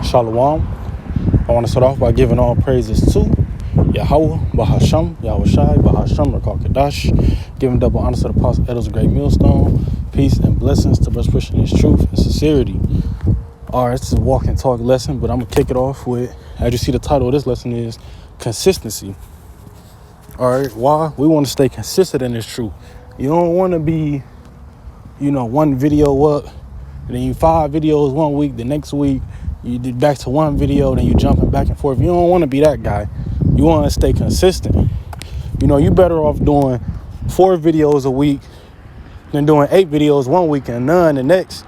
Shalom. I want to start off by giving all praises to Yahweh, Bahasham, Yahweh Shai, Bahasham, Rakal Kadash, giving double honor to the Apostle Elders of Great Millstone, peace and blessings to brothers pushing his truth and sincerity. All right, this is a walk and talk lesson, but I'm going to kick it off with, as you see, the title of this lesson is Consistency. All right, why? We want to stay consistent in this truth. You don't want to be, one video up, and then you 5 videos one week, the next week you did back to one video, then you jumping back and forth. You don't want to be that guy. You want to stay consistent. You better off doing 4 videos a week than doing 8 videos one week and none the next.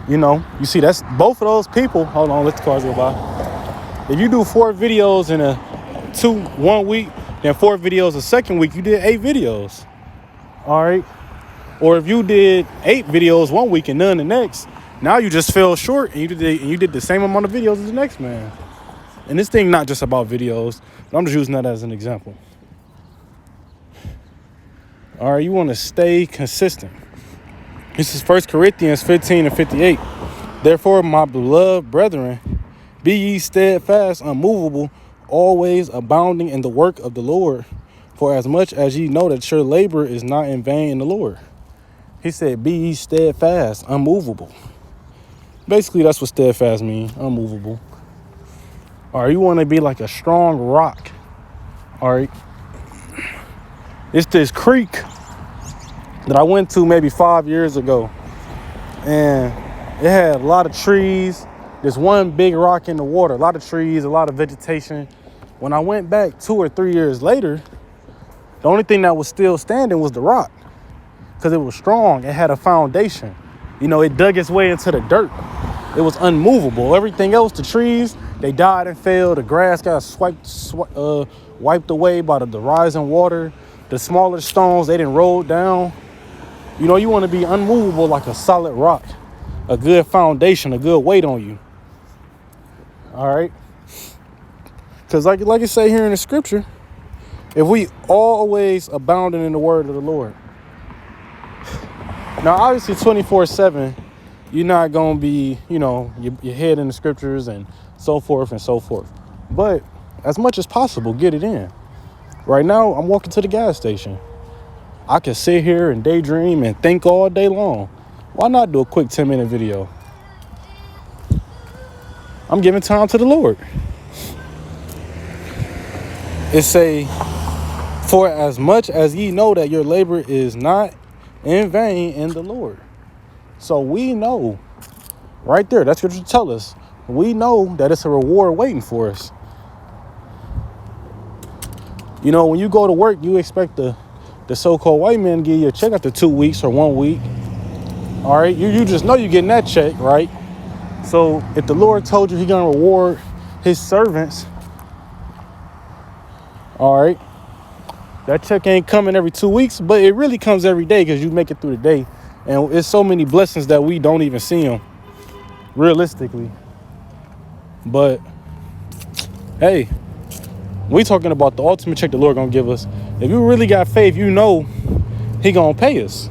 You see, that's both of those people. Hold on, let the cars go by. If you do 4 videos in one week, then 4 videos the second week, you did 8 videos. All right. Or if you did 8 videos one week and none the next, now you just fell short and you did the same amount of videos as the next man. And this thing not just about videos, but I'm just using that as an example. All right, you want to stay consistent. This is 1 Corinthians 15 and 58. Therefore, my beloved brethren, be ye steadfast, unmovable, always abounding in the work of the Lord, for as much as ye know that your labor is not in vain in the Lord. He said, be ye steadfast, unmovable. Basically, that's what steadfast means, unmovable. All right, you want to be like a strong rock. All right. It's this creek that I went to maybe 5 years ago. And it had a lot of trees. There's one big rock in the water, a lot of trees, a lot of vegetation. When I went back 2 or 3 years later, the only thing that was still standing was the rock. Because it was strong. It had a foundation. It dug its way into the dirt. It was unmovable. Everything else, the trees, they died and fell. The grass got wiped away by the rising water. The smaller stones, they didn't roll down. You want to be unmovable like a solid rock. A good foundation, a good weight on you. All right? Because like it say here in the scripture, if we always abounding in the word of the Lord. Now, obviously, 24/7, you're not going to be, your head in the scriptures and so forth and so forth. But as much as possible, get it in. Right now, I'm walking to the gas station. I can sit here and daydream and think all day long. Why not do a quick 10-minute video? I'm giving time to the Lord. It say, for as much as ye know that your labor is not in vain in the Lord. So we know right there, that's what you tell us. We know that it's a reward waiting for us. When you go to work, you expect the so-called white man to give you a check after 2 weeks or 1 week. All right, you just know you're getting that check, right? So if the Lord told you he's going to reward his servants, all right, that check ain't coming every 2 weeks, but it really comes every day because you make it through the day. And it's so many blessings that we don't even see them, realistically. But, hey, we talking about the ultimate check the Lord going to give us. If you really got faith, he going to pay us.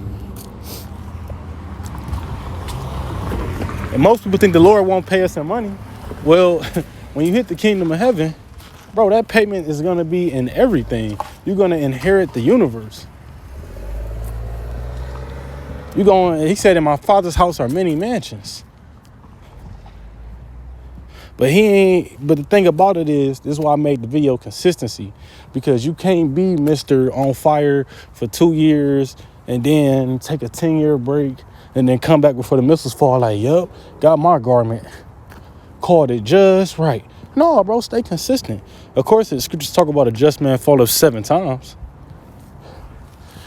And most people think the Lord won't pay us in money. Well, when you hit the kingdom of heaven, bro, that payment is going to be in everything. You're going to inherit the universe. He said, in my Father's house are many mansions. But the thing about it is, this is why I made the video consistency. Because you can't be Mr. on fire for 2 years and then take a 10-year break and then come back before the missiles fall like, yup, got my garment. Called it just right. No, bro, stay consistent. Of course, the scriptures talk about a just man falleth 7 times.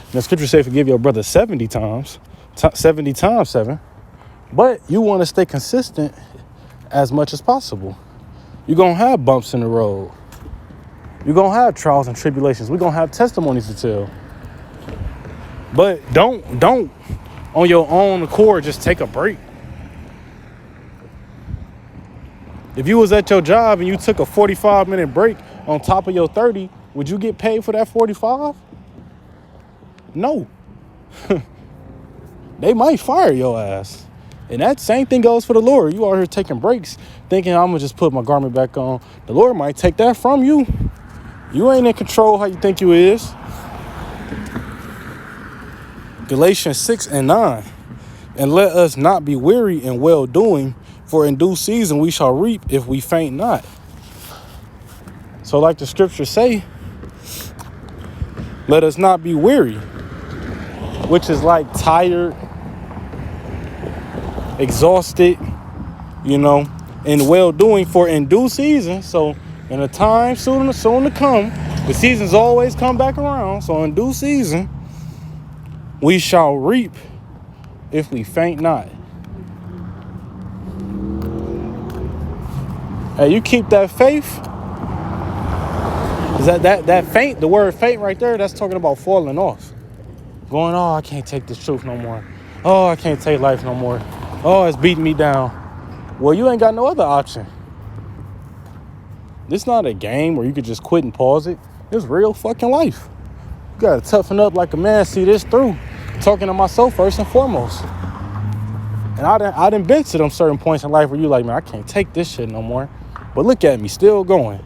And the scriptures say forgive your brother 70 times. 70 times 7. But you want to stay consistent as much as possible. You're going to have bumps in the road. You're going to have trials and tribulations. We're going to have testimonies to tell. But don't on your own accord just take a break. If you was at your job and you took a 45-minute break on top of your 30, would you get paid for that 45? No. They might fire your ass. And that same thing goes for the Lord. You out here taking breaks, thinking I'm going to just put my garment back on. The Lord might take that from you. You ain't in control how you think you is. Galatians 6:9. And let us not be weary in well-doing, for in due season we shall reap if we faint not. So like the scriptures say, let us not be weary, which is like tired, exhausted, in well-doing, for in due season. So in a time soon to come, the seasons always come back around. So in due season, we shall reap if we faint not. Hey, you keep that faith. Is that faint? The word faint right there, that's talking about falling off. Going, oh, I can't take this truth no more. Oh, I can't take life no more. Oh, it's beating me down. Well, you ain't got no other option. This not a game where you could just quit and pause it. It's real fucking life. You gotta toughen up like a man, see this through. Talking to myself first and foremost. And I done been to them certain points in life where you like, man, I can't take this shit no more. But look at me, still going.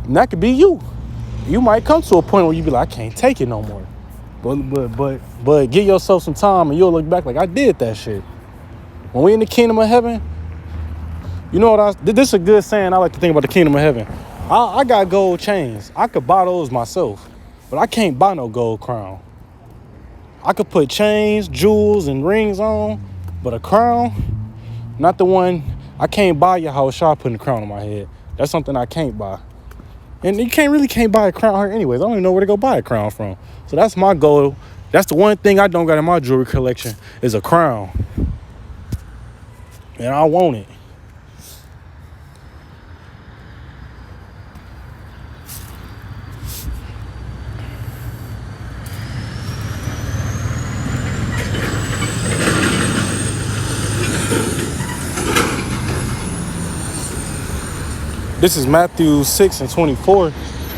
And that could be you. You might come to a point where you be like, I can't take it no more. But give yourself some time and you'll look back like, I did that shit. When we in the kingdom of heaven, you know what this is a good saying I like to think about the kingdom of heaven. I got gold chains. I could buy those myself, but I can't buy no gold crown. I could put chains, jewels, and rings on, but a crown, not the one. I can't buy your house shop putting a crown on my head. That's something I can't buy. And you can't buy a crown here anyways. I don't even know where to go buy a crown from. So that's my goal. That's the one thing I don't got in my jewelry collection is a crown. And I want it. This is Matthew 6:24.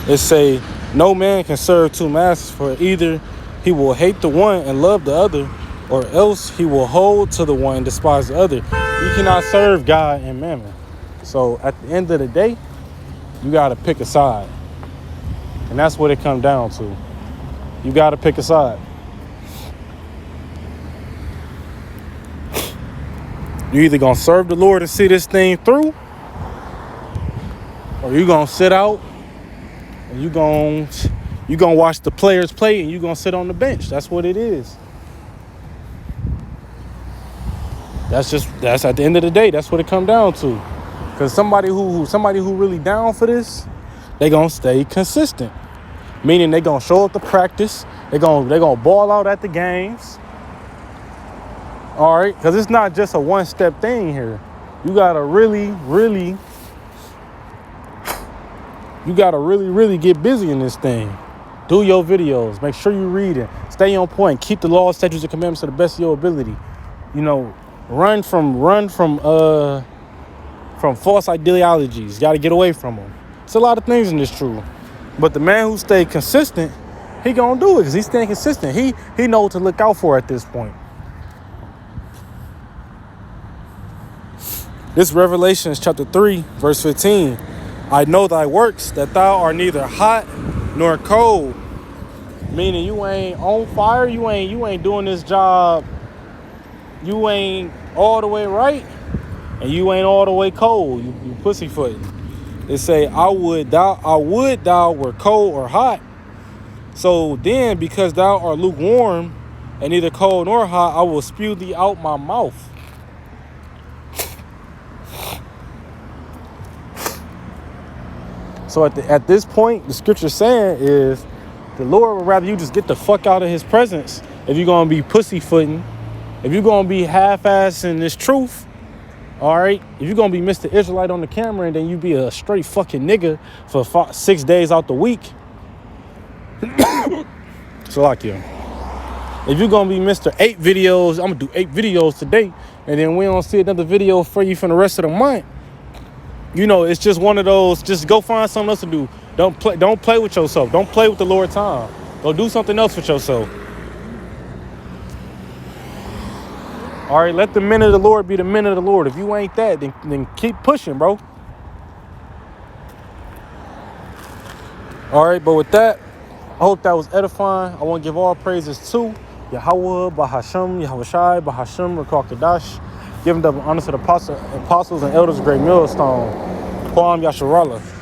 It say, no man can serve two masters, for either he will hate the one and love the other, or else he will hold to the one and despise the other. You cannot serve God and mammon. So at the end of the day, you got to pick a side. And that's what it comes down to. You got to pick a side. You either going to serve the Lord and see this thing through, or you going to sit out and you going to watch the players play and you going to sit on the bench. That's what it is. That's at the end of the day, that's what it comes down to. Because somebody who really down for this, they going to stay consistent. Meaning they going to show up to practice. They going to ball out at the games. All right? Because it's not just a one-step thing here. You got to really get busy in this thing. Do your videos. Make sure you read it. Stay on point. Keep the laws, statutes, and commandments to the best of your ability. Run from false ideologies. You got to get away from them. It's a lot of things in this truth. But the man who stayed consistent, he gonna do it because he's staying consistent. He knows what to look out for at this point. This Revelation chapter 3, verse 15. I know thy works, that thou art neither hot nor cold. Meaning you ain't on fire, you ain't doing this job. You ain't all the way right, and you ain't all the way cold. You pussyfooting. It say, I would thou were cold or hot. So then, because thou art lukewarm, and neither cold nor hot, I will spew thee out my mouth. So at this point, the scripture saying is, the Lord would rather you just get the fuck out of his presence if you're going to be pussyfooting. If you're going to be half-assing this truth, all right? If you're going to be Mr. Israelite on the camera and then you be a straight fucking nigga for 6 days out the week. So like you. If you're going to be Mr. 8 videos, I'm going to do 8 videos today, and then we don't see another video for you for the rest of the month. It's just one of those, just go find something else to do. Don't play with yourself. Don't play with the Lord's time. Go do something else with yourself. All right, let the men of the Lord be the men of the Lord. If you ain't that, then keep pushing, bro. All right, but with that, I hope that was edifying. I want to give all praises to Yahweh, Bahasham, Yahushai, Bahasham, Rakak Kadash. Giving double honor to the apostles and elders of Great Millstone. Kwam Yasharallah.